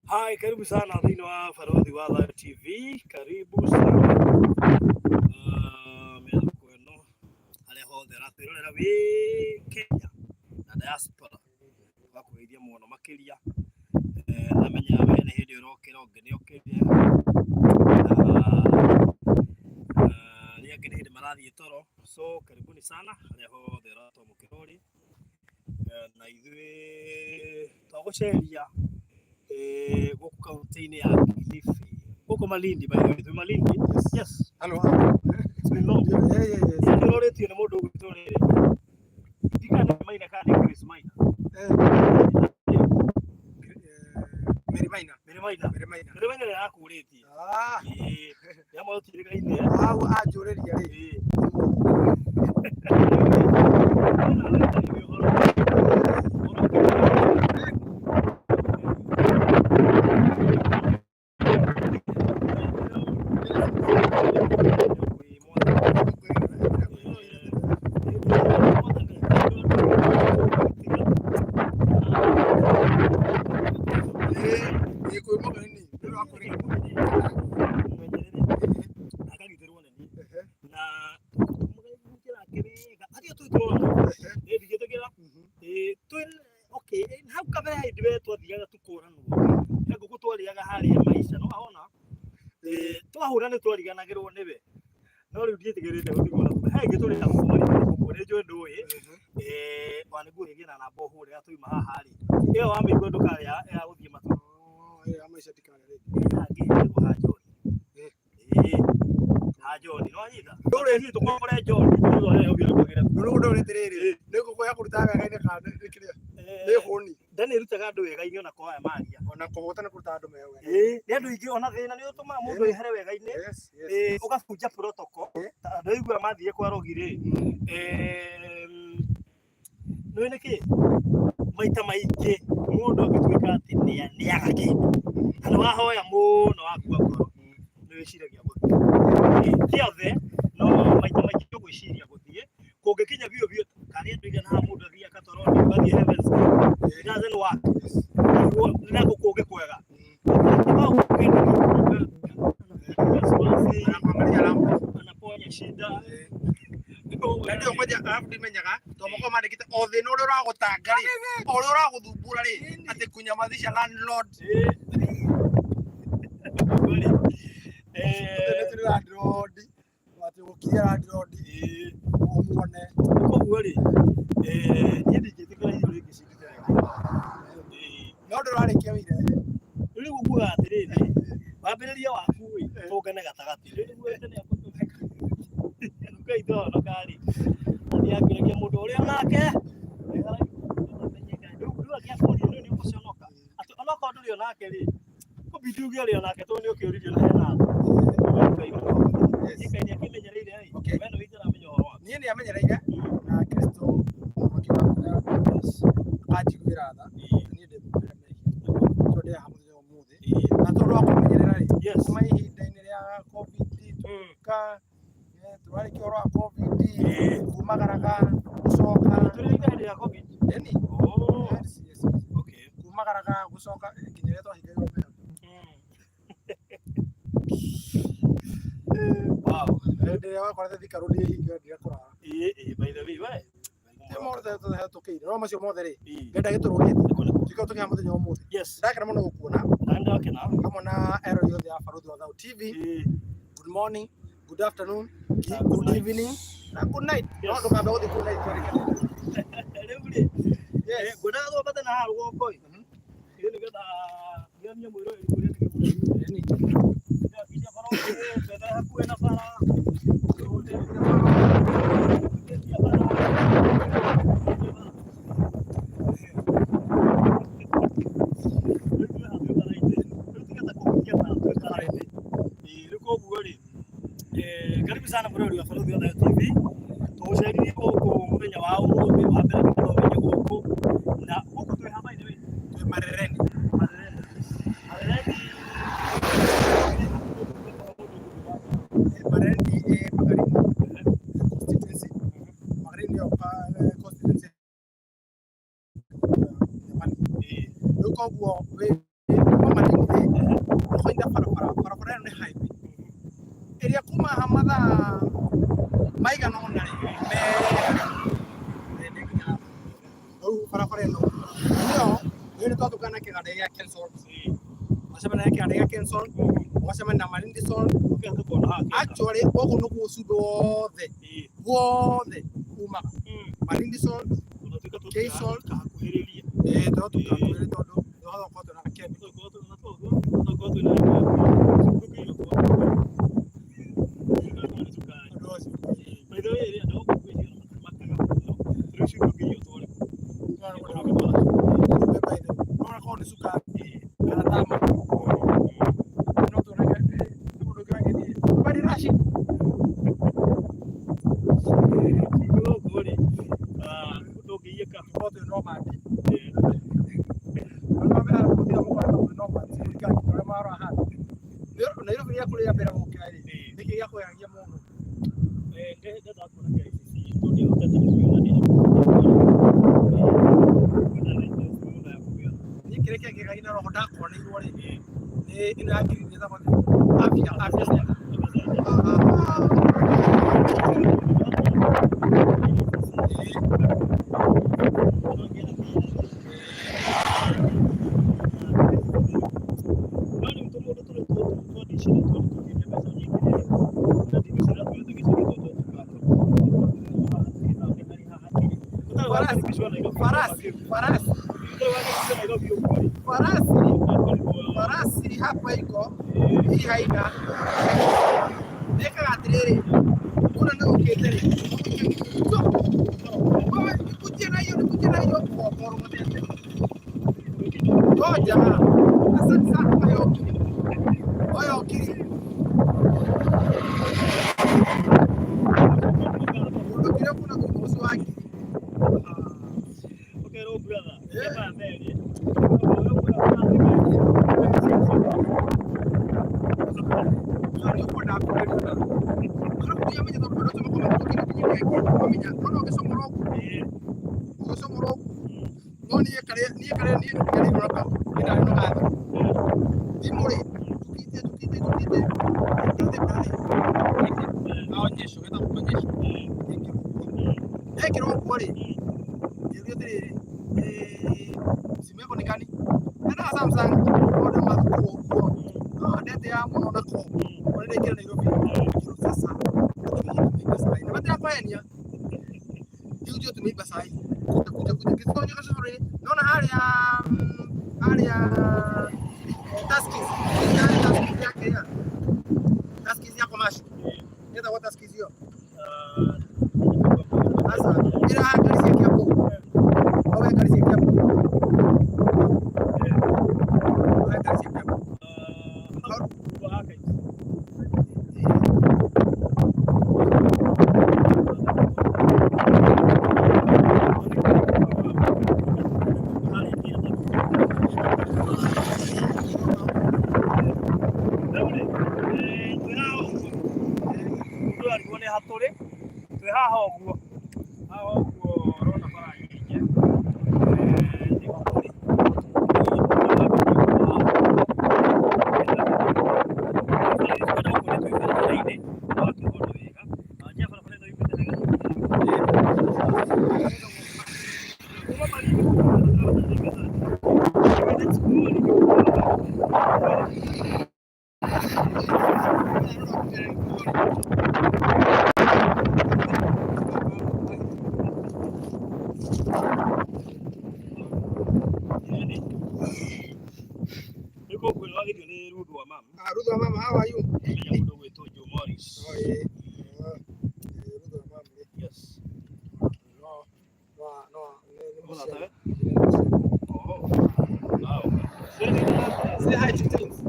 Hai, karibu sana thĩinĩ wa Barũthi wa Thayũ TV, karibu sana mĩthako ĩno harĩa hothe ũratwĩrorera wĩ Kenya na diaspora tũgakũgeithia mũno makĩria namenya we nĩ hĩndĩ ũrokĩra ũngĩ nĩ ũkĩrire rĩa angĩ nĩ hĩndĩ marathiĩ toro, so karibuni sana harĩa hothe ũratwamũkĩra ũrĩ na ithuĩ twagũceria gũkũ kaunti-inĩ ya Kilifi gũkũ Malindi, by the way, twĩ Malindi. Yes, Hello. it's been long. Nĩũrorĩtio nĩ mũndũ ũgwĩtwo rĩrĩ ndika nĩ Maina kana nĩ Chris Maina. Mary Maina. Mary Maina nĩ yakũrĩtie yama ũtirĩgaine Hau anjũrĩria rĩ. twahũra nĩ twariganagĩrwo nĩwe no rĩu ndiĩtigĩrĩte gũthigũra he ingĩ tũrĩ na mũmari nĩ njũĩ ndũĩ wanĩguo ĩgĩe na namba ũhũre ya tũima haha rĩ ĩyo wamĩigua ndũkarĩa ya gũthiĩ matu Maisha tikarĩa rĩ John no anyita ndũrĩ tũkore John ndũrĩ rĩrĩ nĩ ngũkũya kũruta wega-inĩ kana nĩkĩrĩa nĩ hũni ndani ĩrutaga andũ wega-inĩ ona kwaya maria ona kũhota nĩ kũruta andũ wega nĩ andũ ingĩ ona thĩna nĩ ũtũmaga mũndũ ehere wega-inĩ ũgabunja protocol andũ aigua mathiĩ kwa rogi rĩ nĩ nĩkĩ maita maingĩ mũndũ agĩtuĩka atĩ nĩaga kĩndũ na wahoya mũno wakua ngoro nĩ wĩciragia gũthiĩ thiothe no maita maingĩ ũgwĩciria gũthiĩ kũngĩkinya biũ biũ karĩ andũ igana ha mũndũ athiĩ akatoroni ũgathiĩ Heavens Gate it doesn't work nĩ gũkũngĩ kwega anaponya shida ndio moja ndimenyaga tomoko mandĩkĩte o thĩna ũrĩa ũragũtanga rĩ o ũrĩa ũragũthumbũra rĩ atĩ kũnyamathisha landlord landlord atĩ gũkiria landlord ũmuone koguo rĩ niĩ ndingĩtĩkĩra irio rĩngĩ no ndũrarĩkia wĩra rĩu ũguaga atĩrĩrĩ wambĩrĩria waku tũngane gatagatĩ rĩu nĩ nduka rĩ athiĩ akĩrĩkia mũndũ ũrĩa nake rĩu akĩakũria nĩ ũgũconoka atĩ onokorwo ndũrĩ onake rĩ kũbidi uge ũrĩ onake tondũ nĩ ũkĩũririo na hena Ngai akĩmenyereire we nĩ wĩtaramenya ũhoro waku niĩ nĩ amenyereire na Kristo anjiguĩra tha niĩ ndĩmũkĩra mehia tondũ ndĩ haha mũthenya ũmũthĩ na tondũ wa kũmenyerera rĩ kuma ihinda-inĩ rĩa covid tũrarĩkia ũhoro wa covid kumagaraga gũcoka tũrĩ hĩndĩ ya covid eni kumagaraga gũcoka nginya rĩrĩa twahingĩirwo mbere wow rĩrĩa wakorete thikaru nĩ ingĩendire kũrara by the way we mothe tũkĩire no macio mothe rĩ ngenda gĩtũrũgĩte tũkĩo tũkĩha mũthenya ũmũthĩ ndakena mũno gũkuona hamwe na ero yothe ya Barũthi wa Thayũ TV. Good morning, good afternoon, good evening na good night no ndũkambe gũthiĩ good night rĩu rĩ ngwenda gũthomete na haha rũgongo ĩ nĩgetha ngĩonie mwĩrĩ ũrĩa nĩgĩkũrĩa kinya Barũthi mbere hakuhĩ na bara karibu sana Barũthi wa Thayũ TV tũgũceririe gũkũ mũthenya wa ũmũthĩ wa mbere tũthomete gũkũ na gũkũ twĩ haha twĩ Marereni koguo kwa malini ko inda para ne highway area kuma hamada maiga no ndari para no yo to tukana ke gade ya cancel wasema na ke gade ya cancel wasema na malindi son actually oko no kusudo the uma malindi son ke son to tukakuheri todo yo hado ko na ke farasi hapa iko hii haina neka gatiriri kuna ndio uketeri kuja na hiyo kwa bora mtende ngoja asante sana kwa hiyo kiri ndio kuna kuhusu wake okay ro brother yeah mbele how are you? Yes. Say hi to things.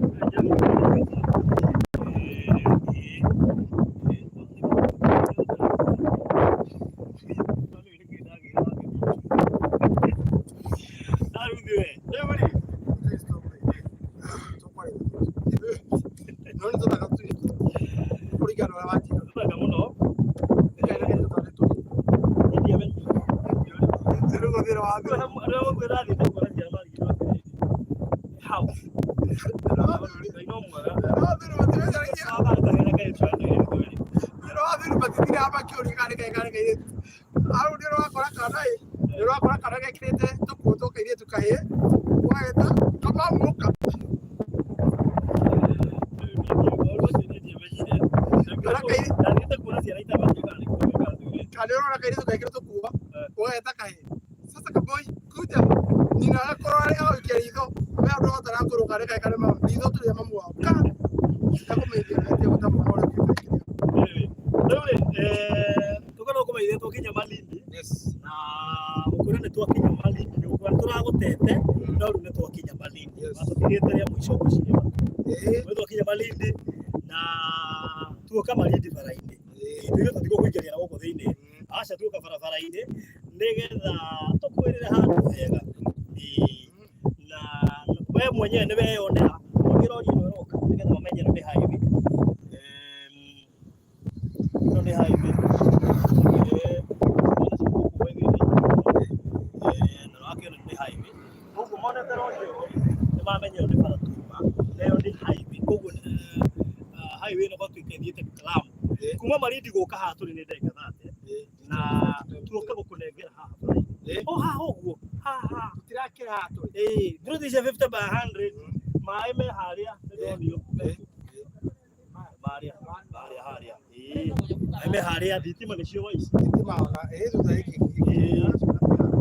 How? Sasa kaboi kuja nina korore au kerido me ndo tara kuru kare kai kare ma dido tu ya mamu wa ka tako me dia ndio utamuona Dole tukana kuma ile tokinya Malindi yes na ukuri ne tokinya Malindi ukuri turagutete no ne tokinya Malindi atugirite ya mwisho kushirima we tokinya Malindi na tuoka Malindi baraini ndio tutiko kuingiria huko thini acha tuoka barabara-ini nigetha tukwirire handu hega na we mwenyewe ni weyonera ngirori no roka nigetha mamenye no ni highway no ni highway no akio ni highway koguo monete rojo ni mamenye ni baratuma leo ni highway koguo highway no batwikethiite Clam kuma Malindi guka haha turi ni ndeka thate na tuoka gukunengera haha haha uguo haha tirakira hato through this 50 by 100 mai me haria ndio haria mai me haria thitima nicio waici thitima ona thutha iki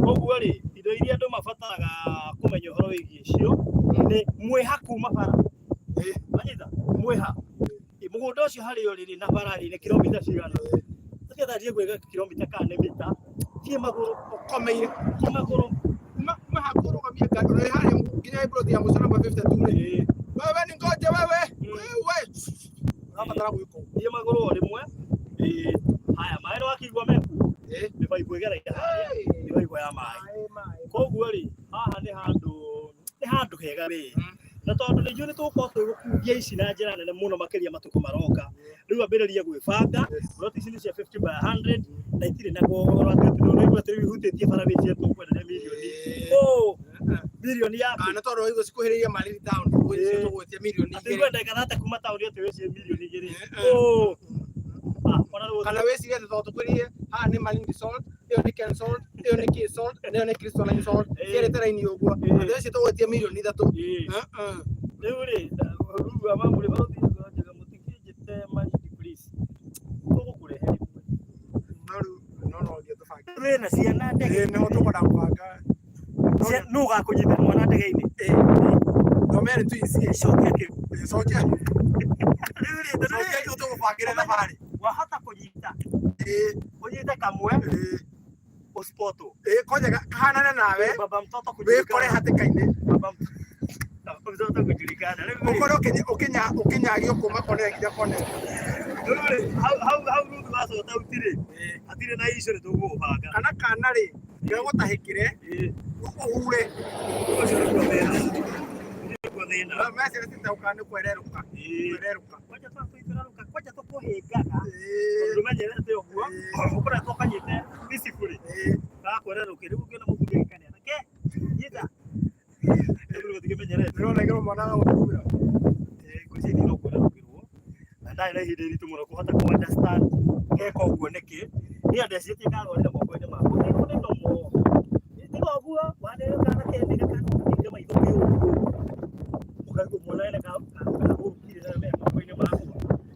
koguo ri indo iria andu mabataraga kumenya uhoro wigie cio ni mwiha kuma bara anyita mwiha mugunda ucio hari uriri na barari ni kilomita cigana tugetha thie gwika kilomita kana mita thie maguru ukomeire maguru mahakuru kamia gado ni hari nginya ibro ya musana 52 wewe ni ngoja wewe hapa tara gwiko thie maguru rimwe haya mai no akigwa meku ni baibu igera ni baibu ya mai koguo ri haha ni handu hega ri na tondu ni juni tuko twigukugia ici na njira nene muno makiria matuko maroka riu ambiriria gwibanga roti ici ni cia 50 by 100 na itire na goro atete no igwa tiri hutitie barabi cia tukwenda milioni ya na tondu igo cikuhiriria Malindi town uri tugwetia milioni igiri ngwenda gathate kuma tauni ati weci milioni igiri kana weci gete tondu tukwirie haha ni Malindi salt iyo ni Ken salt iyo ni Key salt iyo ni Crystalline salt kire teraini uguo ndio weci tugwetia milioni 3 riu ri ruga mamuri bauthi njega mutikijite Malindi please tugukurehe no ndio tufanga wena ciana ndege no tukoda kubanga no gakunyita mwana ndege-ini no mere tu isi cokia ki cokia riu ri cokia tugubangire na bari wahota kunyita unyite kamwe usipoto koja kahanane nawe baba mtoto kujulikana kore hatikaine baba mtoto kujulikana ukoro ukinyagio kuma kone nginya kone how rudu waso tautire atire na icio ni tugubanga kana ri gagutahikire uhure na message titaukane kwereruka kwaja twitiraruka kwaja tukuhingaga tumenyerete uguo ukora tukanyite discipline gakwereruka riu ngena muthugikane nake yita riu tukimenyerete no negero mwana wa kuci ni kwererukirwo na ndai na hindi ritu muno kuhota ku understand geko uguo niki ni andeci tikagorire moko-ini makwa ni ndo mo itigo uguo wanderuka na kende kana nge maitho biu ukaruka mwana ka urukire na me moko-ini makwa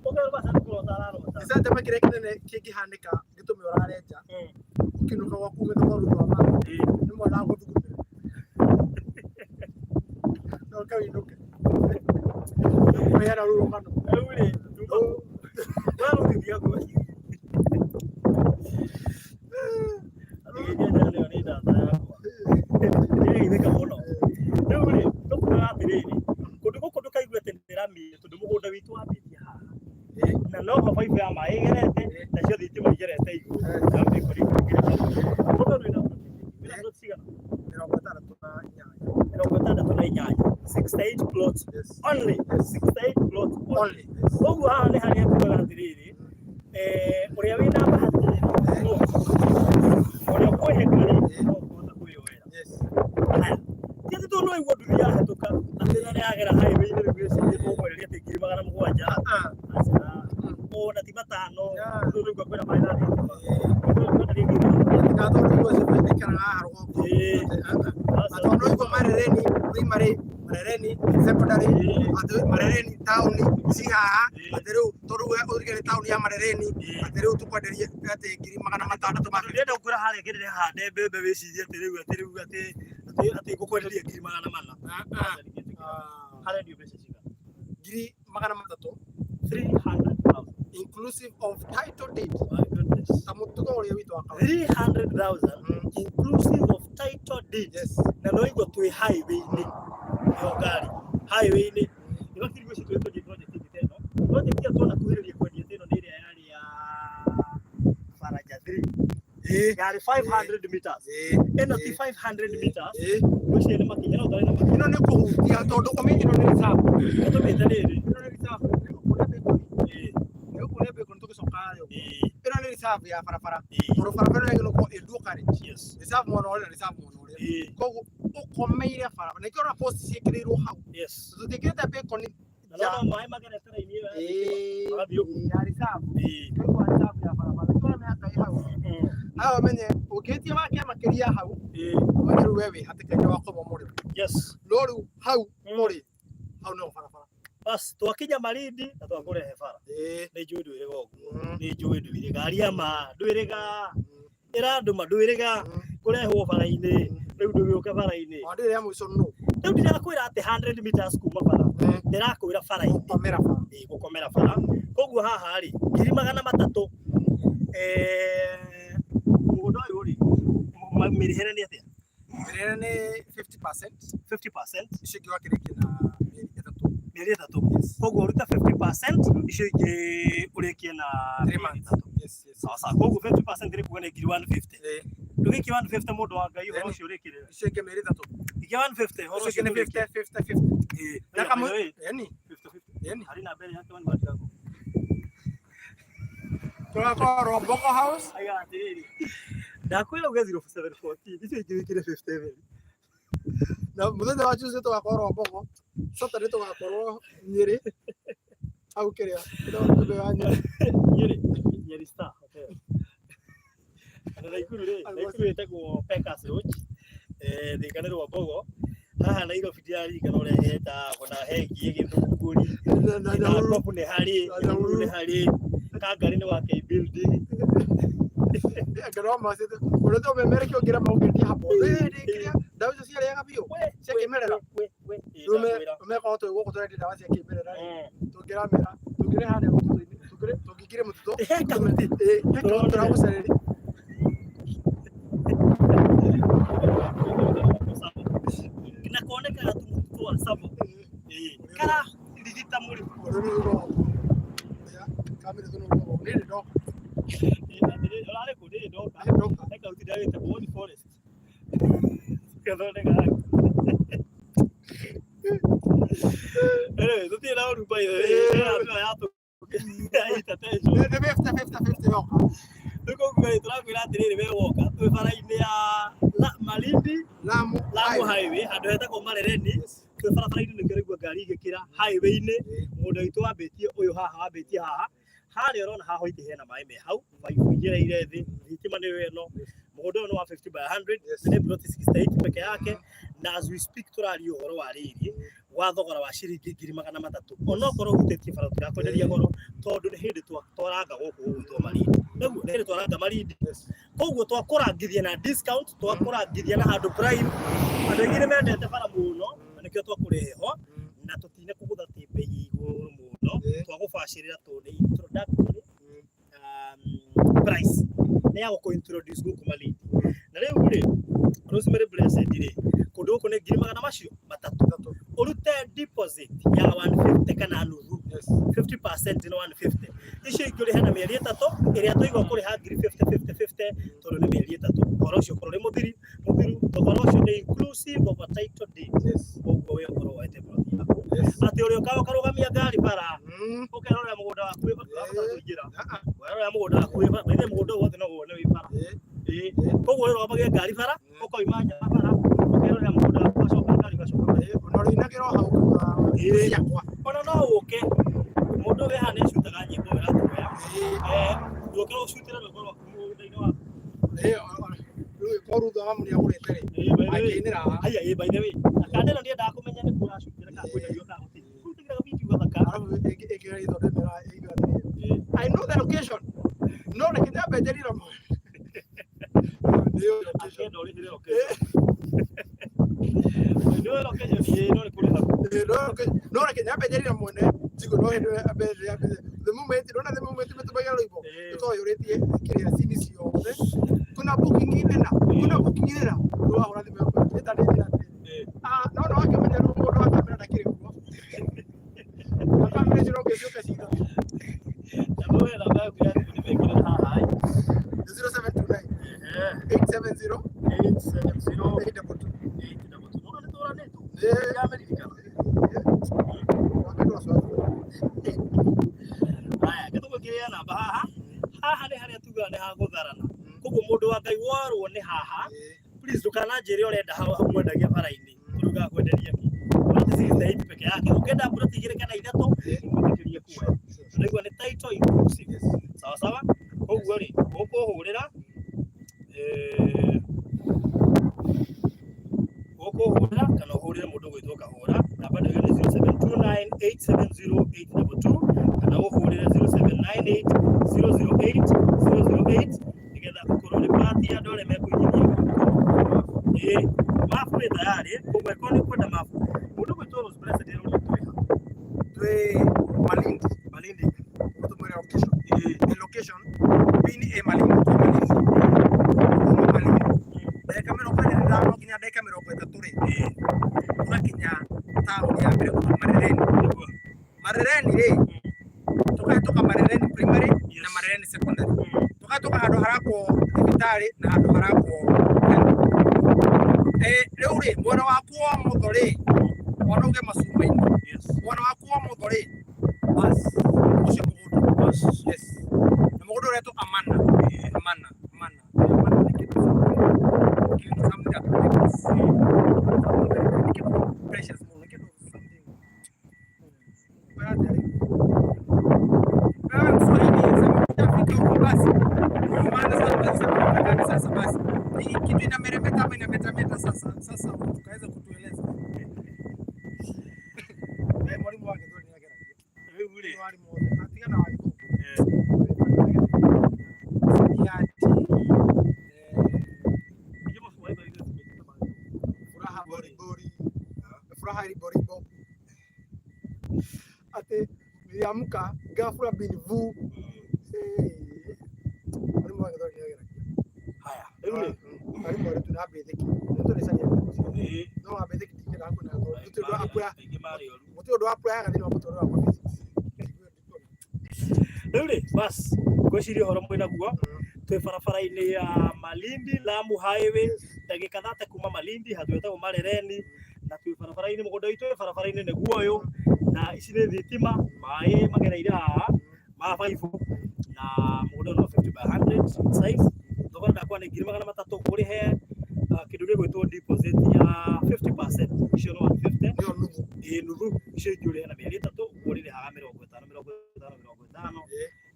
ukaruka sana kurotara isante makire kinene kikihanika gitume urarenja ukinuka wakume ndo ruto ama ni mwana guthukumira no kawinuke mayana ruru mano uri wala ukidia kwa adigenya leo ni data ni ile kamono uri tukura bireni kuduko kaigwete ndirami tundu mugunda witu abitia na no kwa five ya mai gerete na cio thitima igerete igu na mbikori kugire mundo rina siga na inyanya 68 plots only 68 plots only ugu haha ni haria kuga thiriri uria wina bahati uria kuhekari no kuhota kuyoera haya kitu no igwo dunia hetoka atena ne agera highway ni rwese ko ko ri ategiri magana mugwanja ona ti matano no igwo kwera maina ni ka to igwo se pete kana harwo atono igwo marereni secondary atu marereni town siha ateru toru urigere town ya marereni ateru tukwaderie ate ngiri magana matano ndenda kugura hare kirire hande bebe wicirie ateru ate gukwenderia ngiri magana mana hare ndio pesa cika ngiri magana matatu 300,000 inclusive of title deed. My goodness. 300,000 inclusive of title deed. Yes. Na no igo tu highway ni yo gari highway ni igo kirigo citu to project iteno project ya tona kuhiria kwa iteno ni ile ya Faraja 3 gari 500 meters eno ti 500 meters goshi ni makinya no dole na makinya no kuhutia tondu komingiro ni sabu to metanire ni sabu ino ni reserve ya farafara moro farafara ngelo ko edukare yes reserve mono ole ko ukomeire farafara ne kora post sikiriro hau yes tutiketa pe koni na mai magana tara iniwe ya reserve ko reserve ya farafara kora me hata hau hawa menye uketia wake makiria hau wajiru wewe hatikanya wako bomore yes loru hau mori hau no farafara bas twakija Malindi na twakurehe bara ni njui ndwire gogo ni njui ndwire garia ma ndwirega irandu mandwirega kurehwo bara-ini riu ndugioka bara-ini ndire ya mwico no riu ndirakwira ati 100 meters kuma bara ndirakwira bara-ini gukomera bara koguo haha ri ngiri magana matatu mugondo uyu ri mirihere ni atia mirihere ni 50% icio wakiriki na mieri itatu koguo uruta 50% icio ingĩ ũrĩkie na 3 months yes sawa koguo 50% ĩrĩ kuga nĩ ngiri 150 ndũgĩkie 150 mũndũ wa Ngai ũhoro ũcio ũrĩkĩrĩra icio ingĩ mieri itatu ikia 150 ũhoro ũcio nĩ 50 na kama yani 50 yani harina mbere yake wani wati yako tũrakorwo Boko House aya atiriri ndakwĩra uge 0714 icio ingĩ wĩkĩre 57 na muthenya wa Tuesday tugakorwo Boko Saturday tugakorwo Nyeri au kiria ndio wa Nyeri Star Hotel ana Naikuru etagwo Pekas Lodge thikanĩrwo wa Bogo haha Nairobi ndiari kana ũrĩa hetagwo na hengi gĩthunguri na kopu nĩ harĩ kangari nĩ wa K building Garoma sete unato memere kyo gira maugetia hapo kiria dawa cia rega bio cia kimerera ume ko to go kutora dawa cia kimerera tugira mera tugire hane tugigire mututo tura gucereri na kuoneka tu wa sabo kara digita muri ya kamera tuno ni ndo olale kudi ndo eka utidage te body forest kadone ga no tiene la rupa ya to ahí ta tejo de 50 yoka tuko kwa turakwira atiriri we woka twi bara-ini ya Malindi Lamu highway andu hetagwo Marereni twi bara-ini ni kirigwa ngari igikira highway-ini mundu witu wambitie uyu haha wambitie haha harĩa ũrona haha ite hena maĩ me hau baibu igereire thĩ thitima nĩ weno mũgũnda ũyũ nĩ wa 50 by 100 nĩ plot 68 peke yake na as we speak tũraria ũhoro wa rĩrĩ wa thogora wa ciringi 300,000 onokorwo hutĩtie bara tũrakwenderia goro tondũ nĩ hĩndĩ twaranga gũkũ gwitũ Malindi nĩguo nĩ hĩndĩ twaranga Malindi koguo twakũrangithia na discount twakũrangithia na handũ prime andũ aingĩ nĩ mendete bara mũno na nĩkĩo twakũrehe na tũtine kũgũtha bei igũrũ mũno twagũbacĩrĩra tondũ introductory price nĩ ya gũkũ introduce gũkũ Malindi na rĩu rĩ Rosemary Blessed rĩ kũndũ gũkũ nĩ 300,000 ũrute deposit ya 150 kana nuthu 50% na 150 icio ingĩ na mĩeri 3 ĩrĩa tũigua kũrĩha 50 tondũ nĩ mĩeri 3 ũhoro ũcio kũrĩ mũthiru thogora ũcio nĩ inclusive of a title deed ũguo wĩ ũkorwo wete plot yaku atĩ ũrĩa ũkarũgamia ngari bara ũkerorera mũgũnda waku wĩ kũingĩra werorera mũgũnda waku wĩ bara maithe mũgũnda wothe no wone wĩ bara koguo ũrĩa ũrũgamagia ngari bara ũkoima nja bara ũkerorera mũgũnda waku ũgacoka ngari ũgacoka ri na kiro hau yakwa ona no uke mundu we hane cutaga nyimbo wega tuya ndukira ucutira rwego mũgũnda-inĩ waku koru thwa muri agurite ri akinira aya by the way akandero ndiye ndakumenya ni kuracutira ka kwenda ka uti kutingira video thaka arabu ikira ithondemera I know the location no le kinya bejeri ro ndio location ndo ri location ndio location no le kuri no le kinya bejeri ro mwene tigo no hendo abejeri the moment metubaga loibo to yoretie kiri asini sio kuna booking ile na ndio ahora thime eta ndira no akamenya no mundu akamenya ndakire kuo akamenya no kesho kasika ndio la bayo ya nimekira haha 0729 870 870 haha nĩ harĩa tugaga nĩ ha gũtharana koguo mũndũ wa Ngai worwo nĩ haha please ndũkananjĩre ũrenda hau mwendagia bara-inĩ tũrugaga kwenderia ki ũrĩa peke yake ũkenda buroti igĩrĩ kana ithatũ ũtĩkĩrie kuoya nĩguo nĩ title inclusive sawa sawa koguo rĩ ũkũhũrĩra kana ũhũrĩre mũndũ gwĩtwo Kahũra namba nĩ 0729870822 kana ũhũrĩre 0798008008 nigetha ũkorwo nĩ party ya andũ arĩa mekũigithia mabu nĩ tayari koguo ĩkorwo nĩ kwenda mabu mũndũ gwĩtwo Rose Blessed rĩrĩa twĩ Malindi ũtũmwĩra location pin Malindi ndagĩka mĩrongo ĩrĩ na ithano nginya ndagĩka mĩrongo ĩtatũ rĩ tũgakinya taũni ya mbere gũthiĩ Marereni rĩ tũkahĩtũka Marereni primary na Marereni secondary tũkahĩtũka handũ harakwo thibitarĩ na handũ harakwo rĩu rĩ mwena waku wa mũtho rĩ mwana uge macuma-inĩ mwena waku wa mũtho rĩ bas ũcio mũgũnda yes na mũgũnda ũretwo Amana nĩ kĩndũ something that precious more like something sasa basi kitu inameremeta sasa tukaweza kutueleza mwalimu wake ndio ninageragia wewe mwalimu atika na walimu furaha riboribo ate niliamka ghafla bin vu mwalimu wake ndio ninageragia haya yule mwalimu wetu tunabetheki ndio nisanya no abetheki tikira hapo na mtu ndo akwa mtu ndo akwa agathini wa mtu ndo akwa yule bas gweciria horo mwina guo twi barabara-inĩ ya Malindi Lamu highway ndagĩka 30 kuma Malindi handũ hetagwo Marereni na twi barabara-inĩ mũgũnda witũ wĩ barabara-inĩ nĩguo ũyũ na ici nĩ thitima maĩ magereire haha ma baibũ na mũgũnda no 50 by 100 size thogora ndakwa nĩ 300 ũrĩhe kĩndũ gĩgwĩtwo deposit ya 50% icio no 50 nuthu icio ingĩ ũrĩhe na mĩeri 3 ũrĩhe haha 50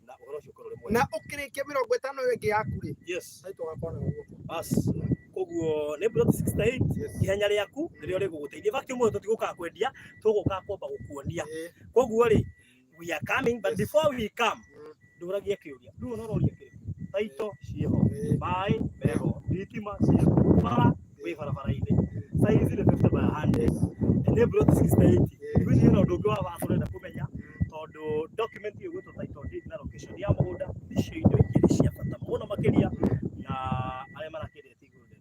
na ũhoro ũcio ũkorwo rĩmwe na ũkĩrĩkia 50 ĩyo ĩngĩ yaku rĩ yes saitũ gakona ũguo bas koguo nĩ plot 68 ihenya rĩaku rĩrĩa rĩgũgũteithia fakti ũmwe tũtigũka kwendia tũgũka kwamba gũkuonia koguo rĩ we are coming but before we come ndũragia kĩũria rĩu ũnoria kĩũria taito ciĩho maĩ meho thitima ciĩho bara wĩ barabara-inĩ size nĩ 50 by 100 nĩ plot 68 rĩu nĩ ũndũ ũngĩ wa bata ũrenda kũmenya tondũ document ĩyo gwĩtwo title deed na location ya mũgũnda icio indo igĩrĩ cia bata mũno makĩria na arĩa marakĩrĩa tigũrũ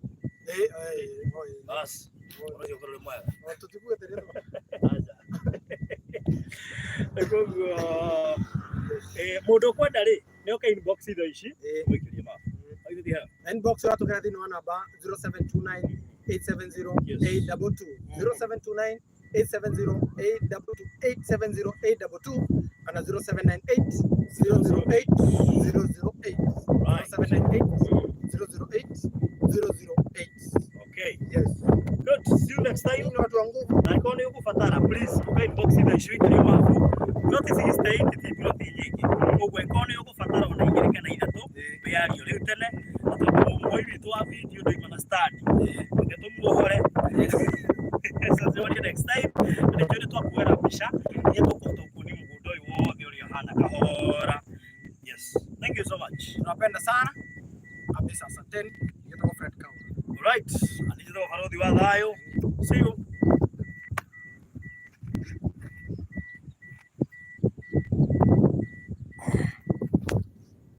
bas ũrĩa ũkorwo mwega tũtiguĩte rĩu koguo mũndũ kwenda rĩ nĩ oka inbox indo ici gwĩkĩria mabu inbox ũratũkĩra thĩinĩ wa namba 0729 870 822 0729 870 822 kana 0798 008 008 0798 008 008. Okay. Yes. Good. next time ni watu wa nguvu na kone yuko fatara please ukai inbox ida shirika leo mafu yote si stay titi yote nyingi uko kone yuko fatara unaingereka na ida to beari yo tene atako hivi to video ndio ina start ndio muhore sasa wali next time ndio tu kuera pisha yeto kutokuni mgudoi wothe uri hana kahora. Yes, thank you so much, tunapenda sana kabisa, asanteni. Ndio Fred Kaura. All right, anijito karodhi wa thayo. See you.